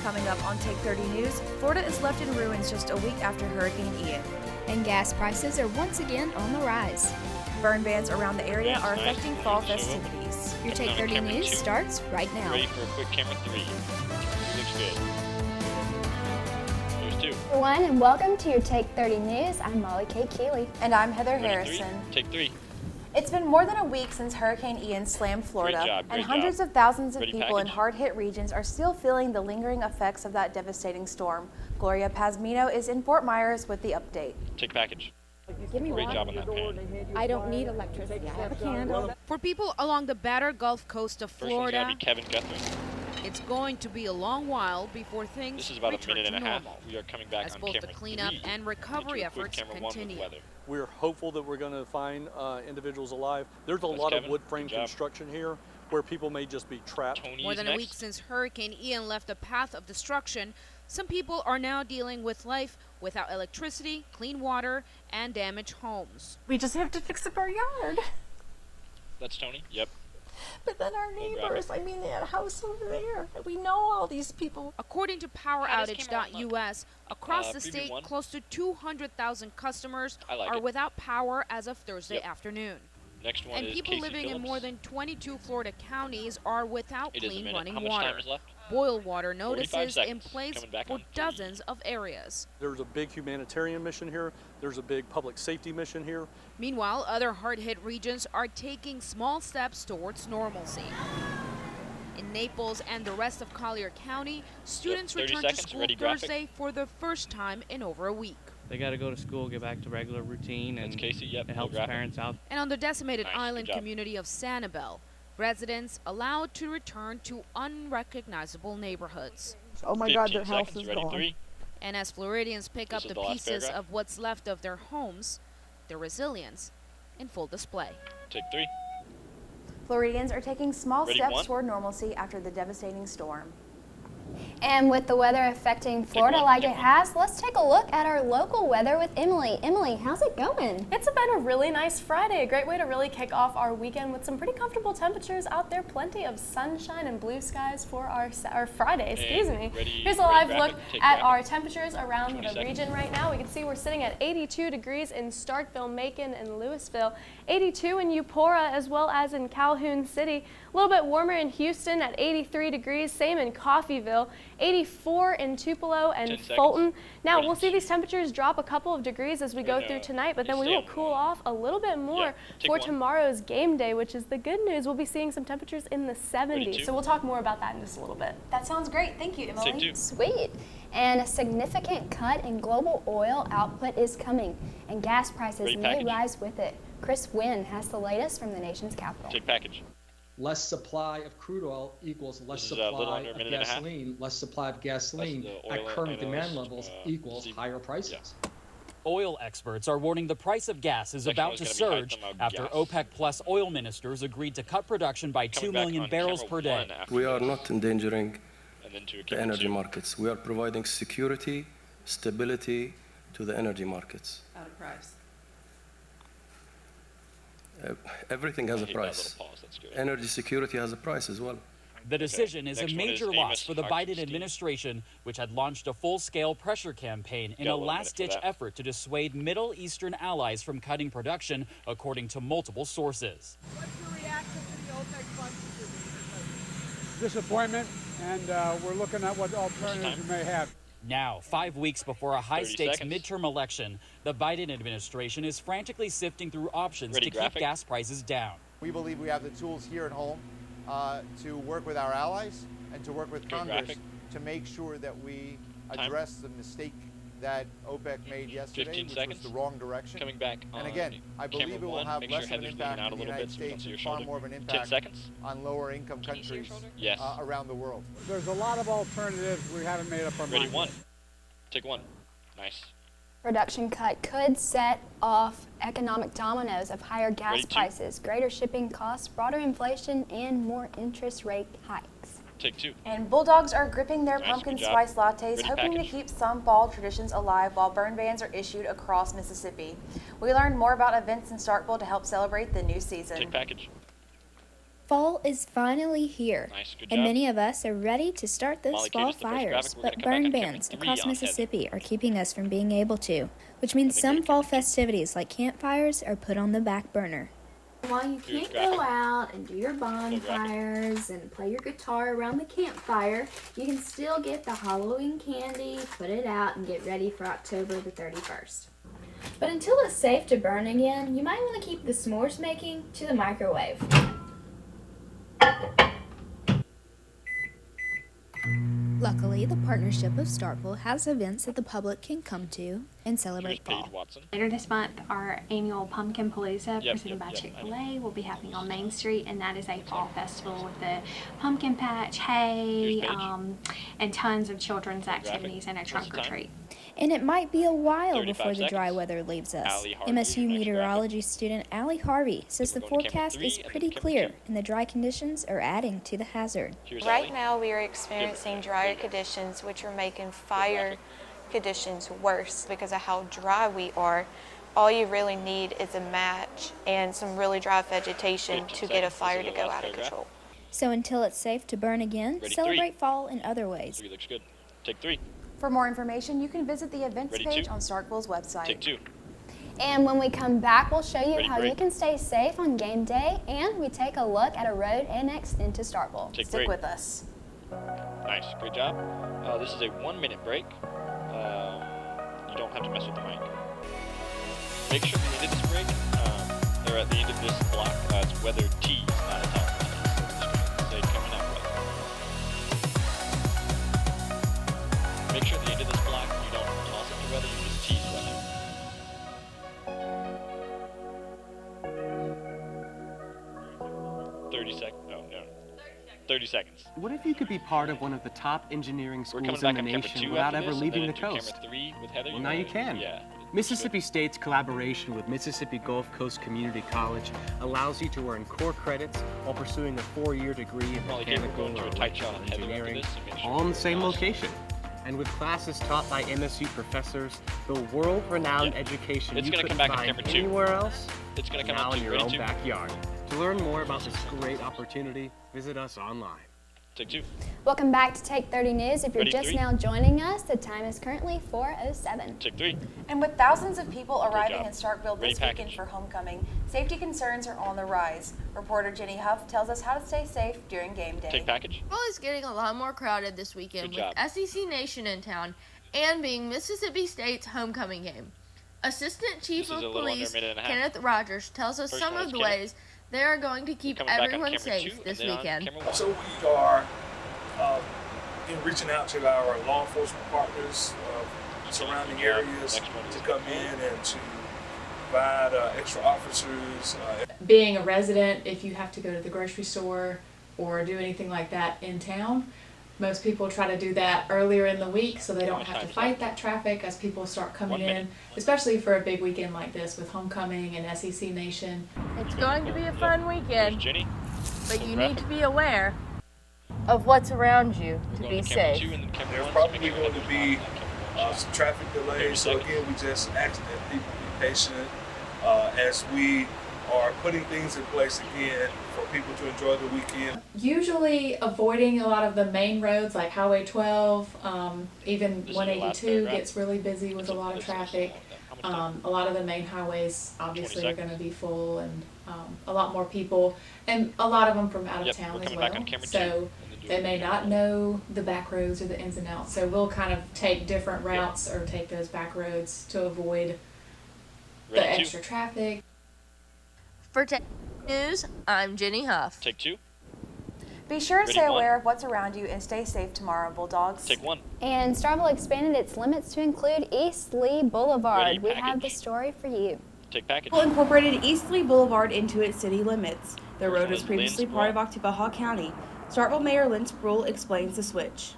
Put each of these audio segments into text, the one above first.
Coming up on Take 30 News, Florida is left in ruins just a week after Hurricane Ian. And gas prices are once again on the rise. Burn bans around the area are affecting fall festivities. Your Take 30 News starts right now. Ready for a quick camera 3. Looks good. There's 2. Everyone, and welcome to your Take 30 News. I'm MolliKate Keehley. And I'm Heather Ready, Harrison. 3? Take 3. It's been more than a week since Hurricane Ian slammed Florida, Great hundreds job. of thousands of Ready, people package. in hard-hit regions are still feeling the lingering effects of that devastating storm. Gloria Pazmino is in Fort Myers with the update. Take package. Give me Great one. job on that pan. I don't need electricity. I have a candle. For people along the battered Gulf Coast of First one's Florida, gotta be Kevin Guthrie. it's going to be a long while before things This is about a return minute and to a half. normal, We are coming back as on both camera the cleanup 3. and recovery Into a quick efforts camera 1 with continue. weather. We're hopeful that we're going to find individuals alive. There's a That's lot Kevin. of wood frame Good job. construction here where people may just be trapped. Tony More is than next. a week since Hurricane Ian left a path of destruction, some people are now dealing with life without electricity, clean water, and damaged homes. We just have to fix up our yard. That's Tony. Yep. But then our grab neighbors, I mean, that house over there, we know all these people. According to PowerOutage.us, across the preview state, 1. close to 200,000 customers I like are it. without power as of Thursday Yep. afternoon. Next one And is people Casey living in Phillips. more than 22 Florida counties are without It is a clean minute. running How much water. time is left? Boil water 45 notices in seconds. place Coming back for on 3. dozens of areas. There's a big humanitarian mission here. There's a big public safety mission here. Meanwhile, other hard-hit regions are taking small steps towards normalcy. In Naples and the rest of Collier County, students 30 return to seconds. school Ready, graphic. Thursday for the first time in over a week. They got to go to school, get back to regular routine, That's and Casey. Yep. it helps graphic. parents out. And on the decimated Nice, good island job. community of Sanibel, residents allowed to return to unrecognizable neighborhoods. Oh my God, 15 their house seconds. is Ready, gone. 3. And as Floridians pick This up is the the last pieces paragraph. of what's left of their homes, their resilience in full display. Take 3. Floridians are taking small Ready, steps 1. toward normalcy after the devastating storm. And with the weather affecting Florida one, like take it one. has, let's take a look at our local weather with Emily. Emily, how's it going? It's been a really nice Friday, a great way to really kick off our weekend with some pretty comfortable temperatures out there, plenty of sunshine and blue skies for our Friday, excuse me. Here's a live look at our temperatures around the region right now. We can see we're sitting at 82 degrees in Starkville, Macon, and Louisville, 82 in Eupora as well as in Calhoun City, a little bit warmer in Houston at 83 degrees, same in Coffeyville, 84 in Tupelo and 10 seconds. Fulton. Now Ready. we'll see these temperatures drop a couple of degrees as we go Good, through tonight, but then you we stay will on cool off a little bit more Yeah, take for one. tomorrow's game day, which is the good news. We'll be seeing some temperatures in the 70s. 32. So we'll talk more about that in just a little bit. That sounds great. Thank you, Emily. Take 2. Sweet. And a significant cut in global oil output is coming, and gas prices Ready, may package. rise with it. Chris Wynn has the latest from the nation's capital. Take package. Less supply of crude oil equals less This is a little supply under a of minute and a half. gasoline. Less supply of gasoline the at oil current demand analyst, levels equals Steve. higher prices. Yeah. Oil experts are warning the price of gas is Section about one to is gonna be high surge thermal after gas. OPEC Plus oil ministers agreed to cut production by 2 Coming back million on barrels camera per day. 1 after We are this. not endangering And then to a the camera energy 2. markets. We are providing security, stability to the energy markets. At a price. Everything has I a hate that price. little pause. That's good. Energy security has a price as well. The decision is a Next one is major Amos loss for the Biden Hutchinson. administration, which had launched a full-scale pressure campaign in Got a 1 minute for last-ditch that. effort to dissuade Middle Eastern allies from cutting production, according to multiple sources. What's your reaction to the OPEC Plus decision? Disappointment, and we're looking at what alternatives we may have. Now, 5 weeks before a 30 high-stakes seconds. midterm election, the Biden administration is frantically sifting through options Ready, to keep graphic. gas prices down. We believe we have the tools here at home to work with our allies and to work with Okay, Congress graphic. to make sure that we Time. address the mistake that OPEC made yesterday, 15 which seconds. was the wrong direction. Coming back on And again, I believe camera it will 1. have Make sure less of an Heather's impact leaning out a in the little United bit so we don't States see your and far shoulder. more of an 10 impact seconds. on lower income Can you see your countries shoulder? Yes. around the world. There's a lot of alternatives we haven't made up our Ready, mind. 1. Take 1. Nice. Production cut could set off economic dominoes of higher gas Ready, 2. prices, greater shipping costs, broader inflation, and more interest rate hikes. Take 2. And Bulldogs are gripping their Nice, pumpkin good job. spice lattes, Ready, hoping package. to keep some fall traditions alive while burn bans are issued across Mississippi. We learned more about events in Starkville to help celebrate the new season. Take package. Fall is finally here, Nice, good and job. many of us are ready to start those MolliKate fall is the first fires, graphic. We're but gonna come back burn on camera bans 3 across on Mississippi are keeping us from being able to, which means some fall festivities like campfires are put on the back burner. While you can't go out and do your bonfires and play your guitar around the campfire, you can still get the Halloween candy, put it out, and get ready for October the 31st. But until it's safe to burn again, you might want to keep the s'mores making to the microwave. Luckily, the Partnership of Starkville has events that the public can come to and celebrate fall. Later this month, our annual Pumpkin Palooza presented by Chick-fil-A will be happening on Main Street, and that is a fall festival with the pumpkin patch, hay, and tons of children's activities and a trunk or treat. And it might be a while 35 before the dry seconds. weather leaves us. Allie Harvey, MSU meteorology student Allie Harvey says the We're going to camera forecast 3 is and then pretty camera clear, 2. and the dry conditions are adding to the hazard. Right now, we are experiencing drier conditions, which are making fire conditions worse because of how dry we are. All you really need is a match and some really dry vegetation to get a fire to go out of control. So until it's safe to burn again, Ready, celebrate 3. fall in other ways. 3 looks good. Take 3. For more information, you can visit the events Ready, page 2. on Starkville's website. Take 2. And when we come back, we'll show you Ready, how break. you can stay safe on game day, and we take a look at a road annexed into Starkville. Take Stick break. with us. Nice, great job. This is a 1-minute break. You don't have to mess with the mic. Make sure at the end of this break, or at the end of this block, it's weather T, not a top. Say coming up weather. Make sure at the end of this block you don't toss up the weather, you just tease weather. Oh, no. 30 seconds. What if you could be part of one of the top engineering We're schools coming in the back on camera nation 2 without after ever this, leaving and the then do coast? camera 3 with Heather. Well, now you can. Yeah. Mississippi State's collaboration with Mississippi Gulf Coast Community College allows you to earn core credits while pursuing a 4-year degree in MolliKate, we're mechanical going to or a tight shot on electrical Heather after engineering, this, so make sure all in the it's same nice. location. And with classes taught by MSU professors, the world-renowned education It's you gonna couldn't come back on find camera 2. anywhere else It's gonna is come now up in to your ready own 2. backyard. To learn more about this great opportunity, visit us online. Take 2. Welcome back to Take 30 News. If you're Ready, just 3. now joining us, the time is currently 4:07. Take 3. And with thousands of people arriving job. in Starkville Ready, this weekend package. for homecoming, safety concerns are on the rise. Reporter Jenny Huff tells us how to stay safe during game day. Take package. Football is getting a lot more crowded this weekend Good with job. SEC Nation in town and being Mississippi State's homecoming game. Assistant Chief This is of a little under a Police minute and a half. Kenneth Rogers tells us First some one of is the Kenneth. ways they are going to keep Coming back on everyone camera safe 2, this and then on weekend. camera 1. So we are reaching out to our law enforcement partners surrounding areas to come in and to provide extra officers. Being a resident, if you have to go to the grocery store or do anything like that in town, most people try to do that earlier in the week so they don't have to fight that traffic as people start coming in, especially for a big weekend like this with homecoming and SEC Nation. It's going to be a fun weekend, Jenny. but you need to be aware of what's around you to be safe. There's probably going to be some traffic delays, so again, we just ask that people be patient as we are putting things in place again for people to enjoy the weekend. Usually avoiding a lot of the main roads like Highway 12, even 182 gets really busy with a lot of traffic. A lot of the main highways obviously are going to be full and a lot more people, and a lot of them from out of town as well. So they may not know the back roads or the ins and outs. So we'll kind of take different routes or take those back roads to avoid the extra traffic. For Take News, I'm Jenny Huff. Take 2. Be sure to Ready, stay 1. aware of what's around you and stay safe tomorrow, Bulldogs. Take 1. And Starkville expanded its limits to include East Lee Boulevard. Ready, We have the package. story for you. Take package. Starkville incorporated East Lee Boulevard into its city limits. The road was Lynn previously part of Octobaha County. Starkville Mayor Lynn Sproul explains the switch.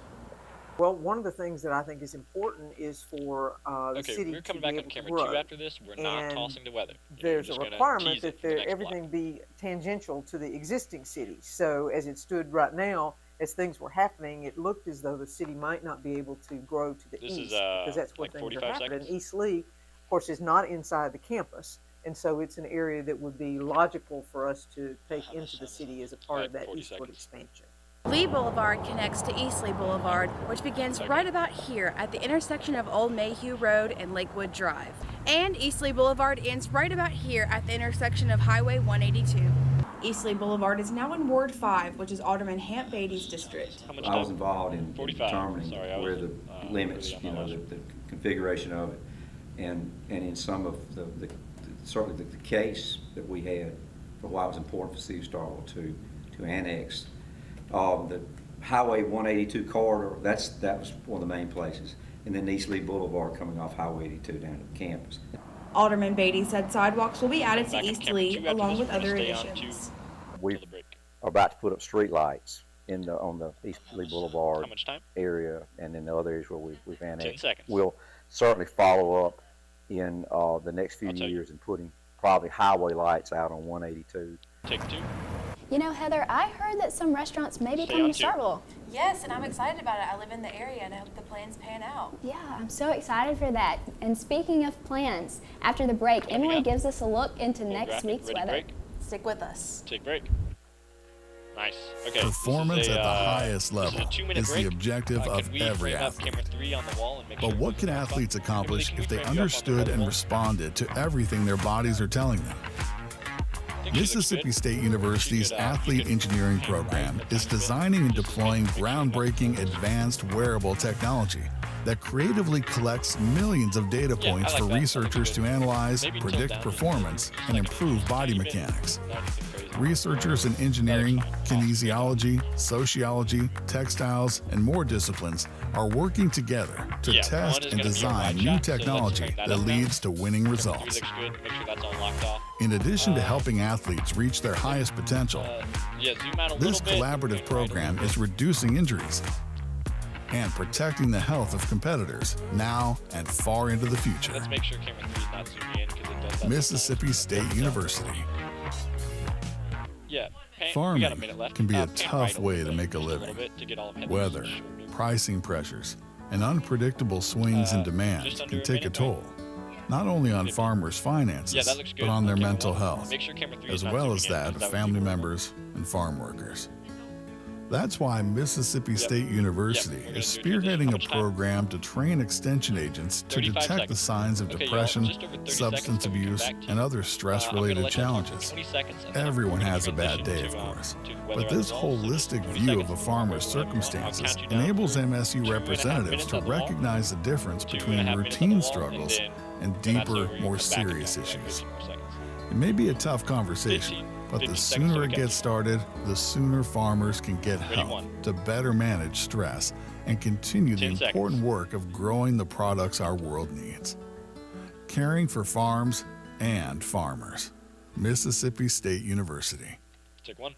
Well, one of the things that I think is important is for the Okay, city we're to coming be back able on to camera grow. 2 after this. We're not And tossing the weather. There's a just gonna requirement tease it that for the next everything be tangential to the existing city. So as it stood right now, as things were happening, it looked as though the city might not be able to grow to the This east is, because that's where like things 45 are happening. seconds. East Lee, of course, is not inside the campus. And so it's an area that would be logical for us to take into the city as a part of that eastward expansion. Lee Boulevard connects to Eastleigh Boulevard, which begins right about here at the intersection of Old Mayhew Road and Lakewood Drive. And Eastleigh Boulevard ends right about here at the intersection of Highway 182. Eastleigh Boulevard is now in Ward 5, which is Alderman Hamp Beatty's district. I was involved in determining where the limits, the configuration of it, and in some of certainly the case that we had for why it was important for the city of Starkville to annex the Highway 182 corridor. That was one of the main places, and then Eastleigh Boulevard coming off Highway 82 down to the campus. Alderman Beatty said sidewalks will be added to Eastleigh along with other additions. We are about to put up street lights on the Eastleigh Boulevard area, and in the other areas where we've annexed. We'll certainly follow up in the next few years and putting probably highway lights out on 182. Take 2. You know, Heather, I heard that some restaurants may be coming to Starkville. Yes, and I'm excited about it. I live in the area and I hope the plans pan out. Yeah, I'm so excited for that. And speaking of plans, after the break, Emily gives us a look into next week's weather. Break. Stick with us. Take break. Nice. Okay. Performance at the highest level is the objective of every athlete. But what can athletes accomplish if they understood and responded to everything their bodies are telling them? Mississippi State University's Athlete Engineering program is designing and deploying groundbreaking advanced wearable technology that creatively collects millions of data points for researchers to analyze, predict performance, and improve body mechanics. Researchers in engineering, kinesiology, sociology, textiles, and more disciplines are working together to test and design new technology that leads to winning results. In addition to helping athletes reach their highest potential, this collaborative program is reducing injuries and protecting the health of competitors now and far into the future. Let's make sure camera 3 is not zooming in because it does that. Mississippi State University. Yeah. Farming can be a tough way to make a living. Weather, pricing pressures, and unpredictable swings in demand can take a toll, not only on farmers' finances, but on their mental health, as well as that of family members and farm workers. That's why Mississippi State University is spearheading a program to train extension agents to detect the signs of depression, substance abuse, and other stress-related challenges. Everyone has a bad day, of course, but this holistic view of a farmer's circumstances enables MSU representatives to recognize the difference between routine struggles and deeper, more serious issues. It may be a tough conversation, but the sooner it gets started, the sooner farmers can get help to better manage stress and continue the important work of growing the products our world needs. Caring for farms and farmers. Mississippi State University. Take 1.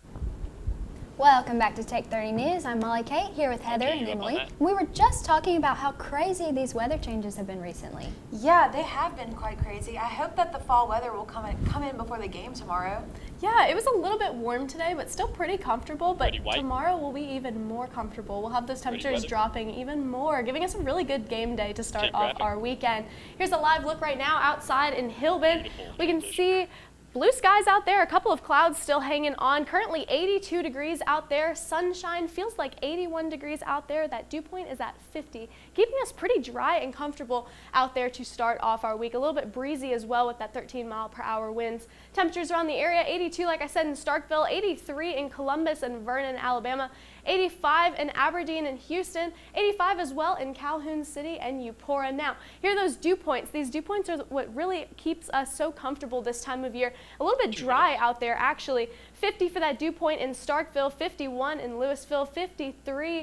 Welcome back to Take 30 News. I'm MolliKate here with Heather and Emily. We were just talking about how crazy these weather changes have been recently. Yeah, they have been quite crazy. I hope that the fall weather will come in before the game tomorrow. Yeah, it was a little bit warm today, but still pretty comfortable. But tomorrow will be even more comfortable. We'll have those temperatures dropping even more, giving us a really good game day to start off our weekend. Here's a live look right now outside in Hillbend. We can see blue skies out there, a couple of clouds still hanging on. Currently 82 degrees out there. Sunshine feels like 81 degrees out there. That dew point is at 50, keeping us pretty dry and comfortable out there to start off our week. A little bit breezy as well with that 13-mile-per-hour winds. Temperatures around the area, 82 like I said in Starkville, 83 in Columbus and Vernon, Alabama, 85 in Aberdeen and Houston, 85 as well in Calhoun City and Eupora. Now, here are those dew points. These dew points are what really keeps us so comfortable this time of year. A little bit dry out there, actually. 50 for that dew point in Starkville, 51 in Louisville, 54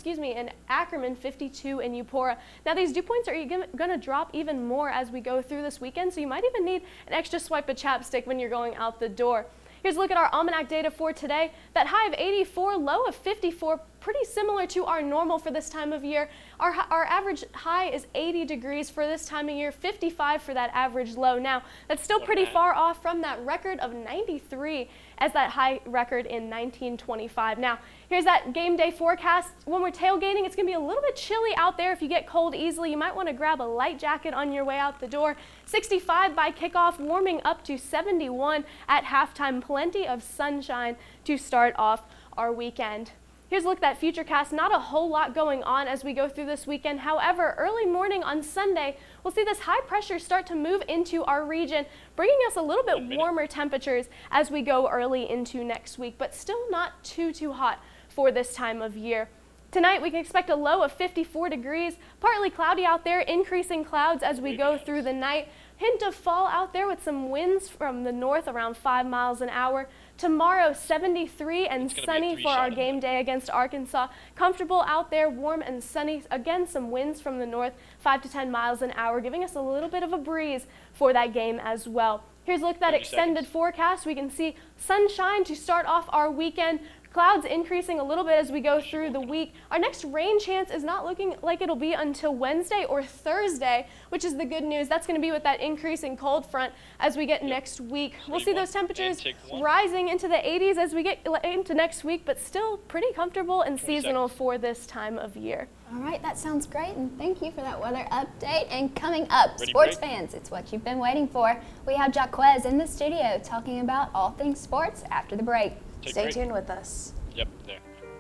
in Ackerman, 52 in Eupora. Now, these dew points are going to drop even more as we go through this weekend, so you might even need an extra swipe of chapstick when you're going out the door. Here's a look at our Almanac data for today. That high of 84, low of 54 pretty similar to our normal for this time of year. Our average high is 80 degrees for this time of year, 55 for that average low. Now, that's still pretty far off from that record of 93 as that high record in 1925. Now, here's that game day forecast. When we're tailgating, it's going to be a little bit chilly out there. If you get cold easily, you might want to grab a light jacket on your way out the door. 65 by kickoff, warming up to 71 at halftime. Plenty of sunshine to start off our weekend. Here's a look at that futurecast. Not a whole lot going on as we go through this weekend. However, early morning on Sunday, we'll see this high pressure start to move into our region, bringing us a little bit warmer temperatures as we go early into next week, but still not too hot for this time of year. Tonight, we can expect a low of 54 degrees, partly cloudy out there, increasing clouds as we go through the night. Hint of fall out there with some winds from the north around 5 miles an hour. Tomorrow, 73 and sunny for our game day against Arkansas. Comfortable out there, warm and sunny. Again, some winds from the north, 5 to 10 miles an hour, giving us a little bit of a breeze for that game as well. Here's a look at that extended forecast. We can see sunshine to start off our weekend. Clouds increasing a little bit as we go through the week. Our next rain chance is not looking like it'll be until Wednesday or Thursday, which is the good news. That's going to be with that increase in cold front as we get next week. We'll see those temperatures rising into the 80s as we get into next week, but still pretty comfortable and seasonal for this time of year. All right, that sounds great, and thank you for that weather update. And coming up, sports fans, it's what you've been waiting for. We have Jacquez in the studio talking about all things sports after the break. Stay tuned with us. Yep, there.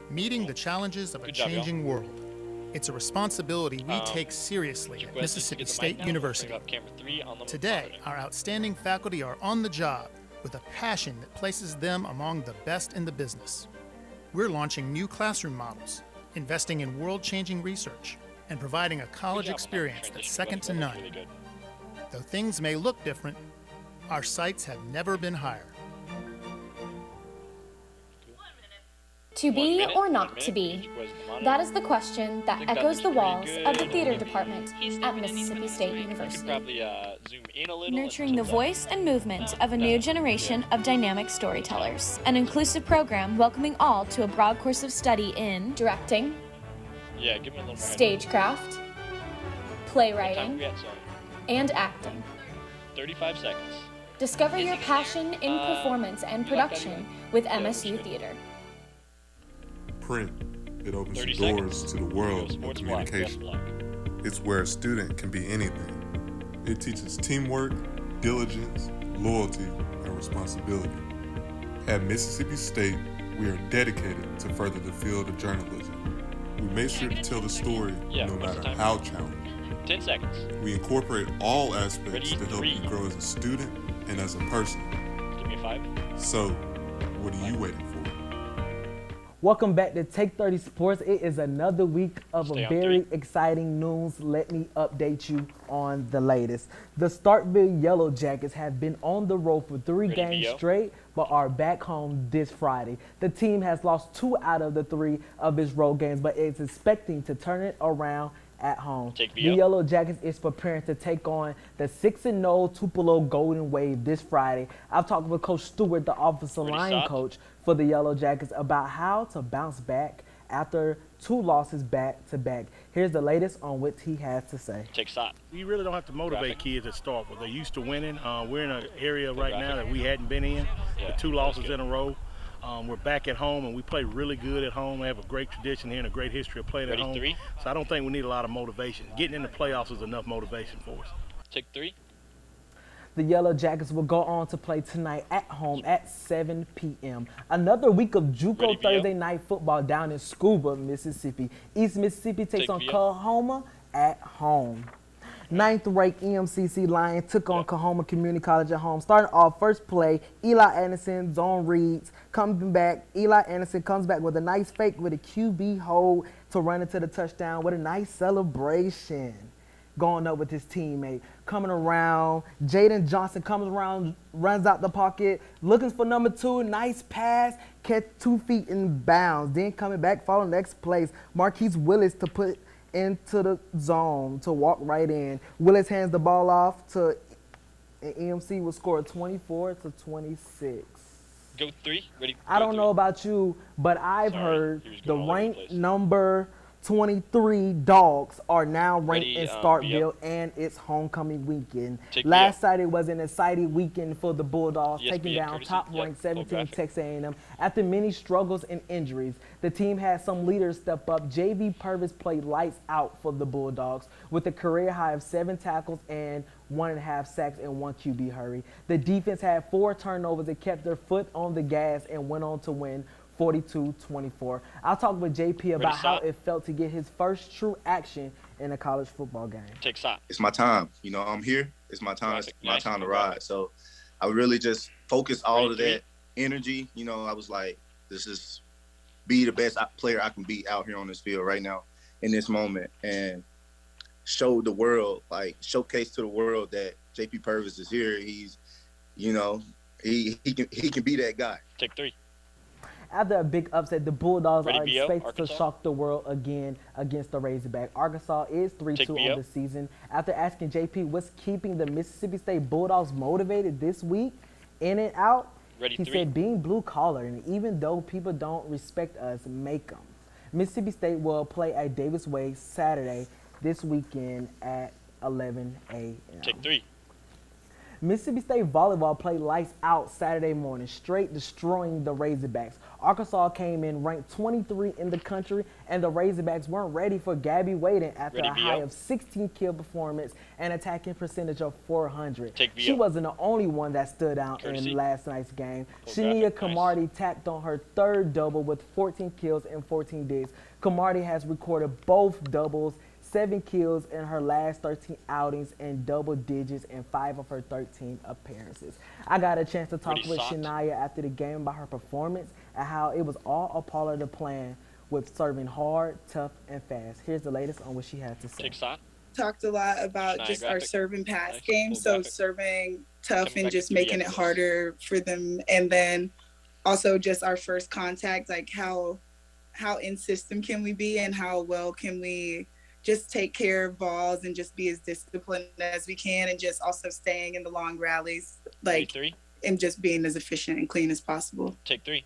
Meeting the challenges of a changing world. It's a responsibility we take seriously at Mississippi State University. Today, our outstanding faculty are on the job with a passion that places them among the best in the business. We're launching new classroom models, investing in world-changing research, and providing a college experience that's second to none. Though things may look different, our sights have never been higher. To be or not to be? That is the question that echoes the walls of the theater department at Mississippi State University. Nurturing the voice and movement of a new generation of dynamic storytellers. An inclusive program welcoming all to a broad course of study in directing, stagecraft, playwriting, and acting. 35 seconds. Discover your passion in performance and production with MSU Theater. Print. It opens the doors to the world of communication. It's where a student can be anything. It teaches teamwork, diligence, loyalty, and responsibility. At Mississippi State, we are dedicated to further the field of journalism. We make sure to tell the story no matter how challenging. 10 seconds. We incorporate all aspects to help you grow as a student and as a person. Give me a 5. So, what are you waiting for? Welcome back to Take 30 Sports. It is another week of a very exciting news. Let me update you on the latest. The Starkville Yellow Jackets have been on the road for 3 games straight, but are back home this Friday. The team has lost 2 out of the 3 of its road games, but is expecting to turn it around at home. The Yellow Jackets is preparing to take on the 6-0 Tupelo Golden Wave this Friday. I've talked with Coach Stewart, the offensive line coach for the Yellow Jackets, about how to bounce back after 2 losses back-to-back. Here's the latest on what he has to say. Take shot. You really don't have to motivate kids to start with. They're used to winning. We're in an area right now that we hadn't been in, with 2 losses in a row. We're back at home, and we play really good at home. We have a great tradition here and a great history of playing at home. 3. So I don't think we need a lot of motivation. Getting in the playoffs is enough motivation for us. Take 3. The Yellow Jackets will go on to play tonight at home at 7 p.m. Another week of JUCO Thursday night football down in Scuba, Mississippi. East Mississippi takes on Calhoun at home. 9th-ranked EMCC Lions took on Calhoun Community College at home. Starting off first play, Eli Anderson, zone reads, coming back. Eli Anderson comes back with a nice fake with a QB hold to run into the touchdown with a nice celebration. Going up with his teammate. Coming around, Jaden Johnson comes around, runs out the pocket, looking for number 2, nice pass, catch 2 feet in bounds. Then coming back, following next place, Marquise Willis to put into the zone to walk right in. Willis hands the ball off to EMC, will score 24-26. Go 3. Ready? I don't know about you, but I've heard the ranked number 23 Dogs are now ranked in Starkville, and it's homecoming weekend. Last Saturday was an exciting weekend for the Bulldogs, taking down top-ranked 17 Texas A&M. After many struggles and injuries, the team had some leaders step up. JV Purvis played lights out for the Bulldogs with a career high of 7 tackles and 1.5 sacks and 1 QB hurry. The defense had 4 turnovers and kept their foot on the gas and went on to win 42-24. I'll talk with JP about how it felt to get his first true action in a college football game. Take shot. It's my time. You know, I'm here. It's my time. It's my time to ride. So I really just focused all of that energy. You know, I was like, this is be the best player I can be out here on this field right now in this moment, and show the world, like showcase to the world that JP Purvis is here. He's, you know, he can be that guy. Take 3. After a big upset, the Bulldogs are expected to shock the world again against the Razorback. Arkansas is 3-2 on the season. After asking JP what's keeping the Mississippi State Bulldogs motivated this week, in and out, he said being blue collar, and even though people don't respect us, make them. Mississippi State will play at Davis Wade Saturday this weekend at 11 a.m. Take 3. Mississippi State volleyball played lights out Saturday morning, straight destroying the Razorbacks. Arkansas came in ranked 23 in the country, and the Razorbacks weren't ready for Gabby Wading after a high of 16 kill performance and attacking percentage of 400. She wasn't the only one that stood out in last night's game. Shania Camardi tapped on her 3rd double with 14 kills and 14 digs. Camardi has recorded both doubles, 7 kills in her last 13 outings, and double digits in 5 of her 13 appearances. I got a chance to talk with Shania after the game about her performance and how it was all a part of the plan with serving hard, tough, and fast. Here's the latest on what she had to say. Talked a lot about just our serve and pass game, so serving tough and just making it harder for them, and then also just our first contact, like how in system can we be and how well can we just take care of balls and just be as disciplined as we can, and just also staying in the long rallies, like, and just being as efficient and clean as possible. Take 3.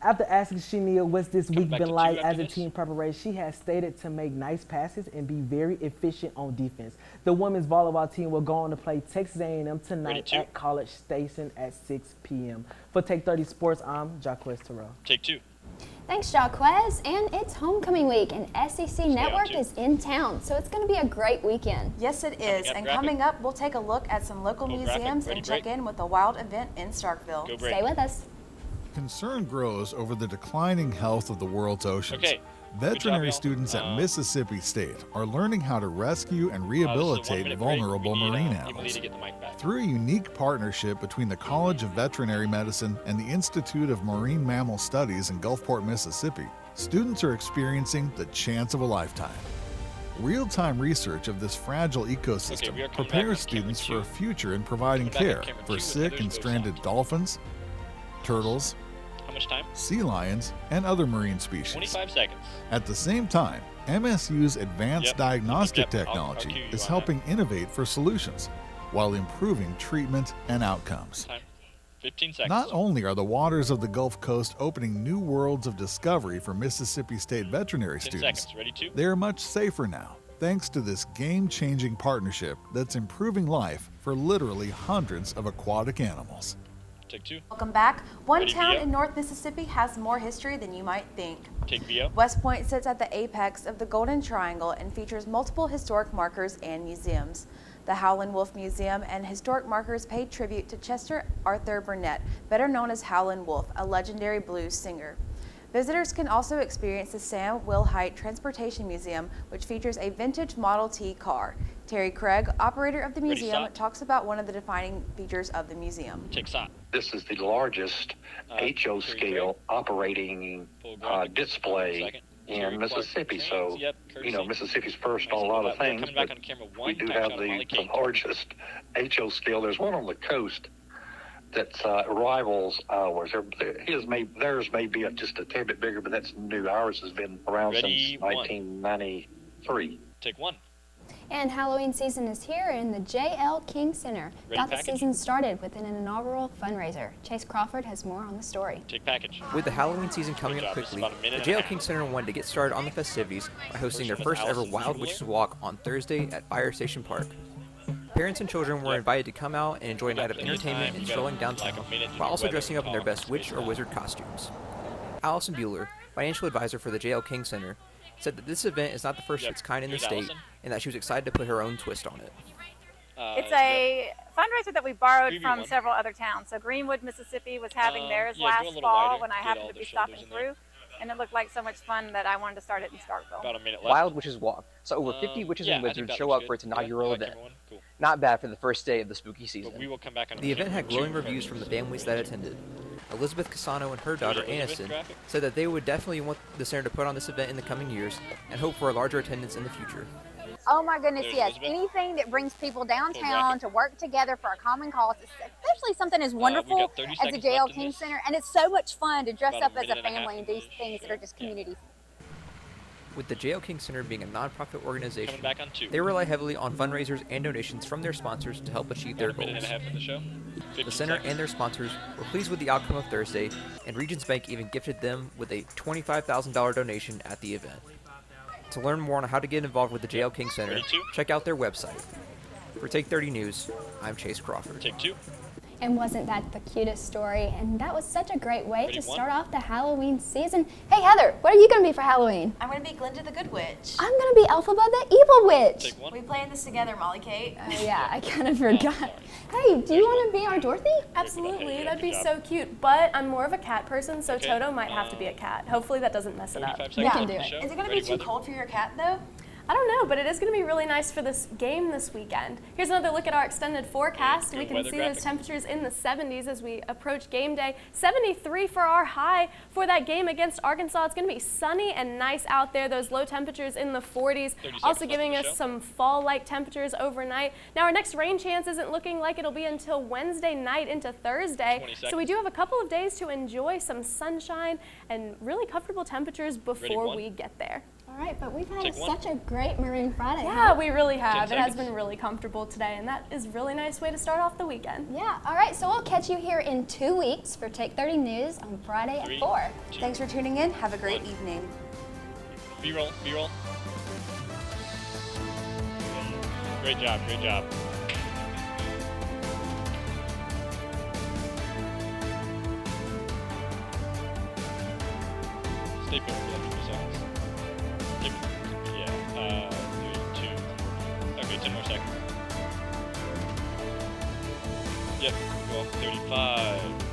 After asking Shania what's this week been like as a team preparation, she has stated to make nice passes and be very efficient on defense. The women's volleyball team will go on to play Texas A&M tonight at College Station at 6 p.m. For Take 30 Sports, I'm Jacquez Terrell. Take 2. Thanks, Jacquez. And it's homecoming week, and SEC Network is in town, so it's going to be a great weekend. Yes, it is. And coming up, we'll take a look at some local museums and check in with a wild event in Starkville. Stay with us. Concern grows over the declining health of the world's oceans. Veterinary students at Mississippi State are learning how to rescue and rehabilitate vulnerable marine animals. Through a unique partnership between the College of Veterinary Medicine and the Institute of Marine Mammal Studies in Gulfport, Mississippi, students are experiencing the chance of a lifetime. Real-time research of this fragile ecosystem prepares students for a future in providing care for sick and stranded dolphins, turtles, sea lions, and other marine species. 25 seconds. At the same time, MSU's advanced diagnostic technology is helping innovate for solutions while improving treatment and outcomes. 15 seconds. Not only are the waters of the Gulf Coast opening new worlds of discovery for Mississippi State veterinary students, they are much safer now, thanks to this game-changing partnership that's improving life for literally hundreds of aquatic animals. Take 2. Welcome back. One town in North Mississippi has more history than you might think. Take VO. West Point sits at the apex of the Golden Triangle and features multiple historic markers and museums. The Howlin' Wolf Museum and historic markers pay tribute to Chester Arthur Burnett, better known as Howlin' Wolf, a legendary blues singer. Visitors can also experience the Sam Wilhite Transportation Museum, which features a vintage Model T car. Terry Craig, operator of the museum, talks about one of the defining features of the museum. This is the largest HO scale operating display in Mississippi. So, you know, Mississippi's first on a lot of things, but we do have the largest HO scale. There's one on the coast that rivals ours. Theirs may be just a tad bit bigger, but that's new. Ours has been around since 1993. Take 1. And Halloween season is here in the J.L. King Center. Got the season started with an inaugural fundraiser. Chase Crawford has more on the story. Take package. With the Halloween season coming up quickly, the J.L. King Center wanted to get started on the festivities by hosting their first ever Wild Witches Walk on Thursday at Fire Station Park. Parents and children were invited to come out and enjoy a night of entertainment and strolling downtown, while also dressing up in their best witch or wizard costumes. Allison Bueller, financial advisor for the J.L. King Center, said that this event is not the first of its kind in the state, and that she was excited to put her own twist on it. It's a fundraiser that we borrowed from several other towns. So Greenwood, Mississippi was having theirs last fall when I happened to be stopping through. And it looked like so much fun that I wanted to start it in Starkville. About a minute left. Wild Witches Walk. So over 50 witches and wizards show up for its inaugural event. Cool. Not bad for the first day of the spooky season. We will come back on the event had glowing reviews from the families that attended. Elizabeth Casano and her daughter Aniston said that they would definitely want the center to put on this event in the coming years and hope for a larger attendance in the future. Oh my goodness, yes. Anything that brings people downtown to work together for a common cause, especially something as wonderful as the J.L. King Center. And it's so much fun to dress up as a family and do things that are just community. With the J.L. King Center being a non-profit organization, they rely heavily on fundraisers and donations from their sponsors to help achieve their goals. The center and their sponsors were pleased with the outcome of Thursday, and Regions Bank even gifted them with a $25,000 donation at the event. To learn more on how to get involved with the J.L. King Center, check out their website. For Take 30 News, I'm Chase Crawford. Take 2. And wasn't that the cutest story? And that was such a great way to start off the Halloween season. Hey Heather, what are you going to be for Halloween? I'm going to be Glinda the Good Witch. I'm going to be Elphaba the Evil Witch. We play this together, MolliKate. Oh yeah, I kind of forgot. Hey, do you want to be our Dorothy? Absolutely, that'd be so cute. But I'm more of a cat person, so Toto might have to be a cat. Hopefully that doesn't mess it up. We can do it. Is it going to be too cold for your cat though? I don't know, but it is going to be really nice for this game this weekend. Here's another look at our extended forecast. We can see those temperatures in the 70s as we approach game day. 73 for our high for that game against Arkansas. It's going to be sunny and nice out there. Those low temperatures in the 40s, also giving us some fall-like temperatures overnight. Now our next rain chance isn't looking like it'll be until Wednesday night into Thursday. So we do have a couple of days to enjoy some sunshine and really comfortable temperatures before we get there. All right, but we've had such a great Maroon Friday. Yeah, we really have. It has been really comfortable today, and that is a really nice way to start off the weekend. Yeah, all right, so we'll catch you here in 2 weeks for Take 30 News on Friday at 4. Thanks for tuning in. Have a great evening. B-roll, B-roll. Great job, great job. Stay put for like 2 seconds. Yeah, 3, 2. Okay, 10 more seconds. Yep, go up 35.